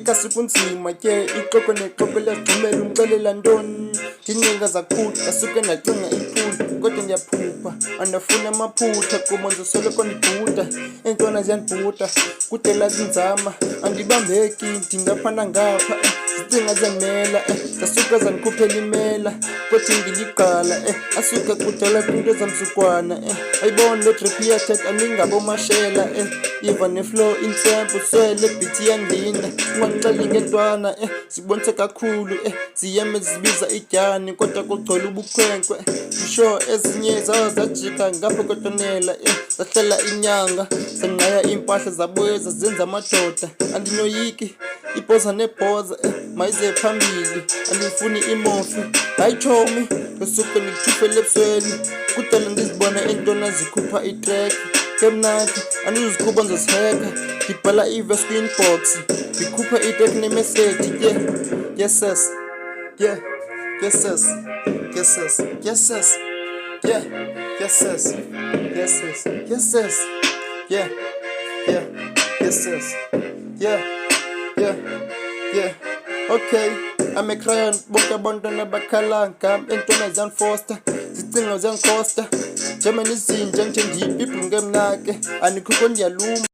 ikhasi kunzima ke ixoko nexoko liyagxumela umxelela ntoni ndincinga zakuthi asuke ndacinga iphutha kodwa ndiyaphupha andafuna amaphutha kuba ndisoloko ndibhuda iintwana ziyandibhuda kudela zinzama andibambeki ndingaphana ngapha zicinga ziyamela zasuka zandikhuphela imela kodwa ndiligqala asuka kudala kwinto zamzukwana ayibona le drip iyathetha andingabomashela iva neflow intsempo swele bithi yandinda ungandixeli ngentwana zibonise kakhulu ziyeme zibiza idyani kodwa kugcwele ubukhwenkwe ndisho ezinye zawo zajika ngapha kwetonela zahlela inyanga zanqaya iimpahla zabuye zazenza amadoda andinoyiki ibhoza nebhoza mayize phambili andifuni imofi hayi chomi ngesuke ndikuthufele ebusweni kudala ndizibona iintwana zikhupha itrack kemnandi andizozikhupha ndizoziheka ndibhala ivesi kwi-inbox ndikhupha itrack nemeseji yes sis yeah yes sis yes sis yes sis yeah yes sis yes sis yes sis yeah yeah yes sis yeah yeah yeah okay I'm a crayon bonke abantwana bakhala ngam iintwana ziyandifosta zicinga ziyandikhosta njemani izinja nje ndiyiphi ibhunke mnake andikho ndiyaluma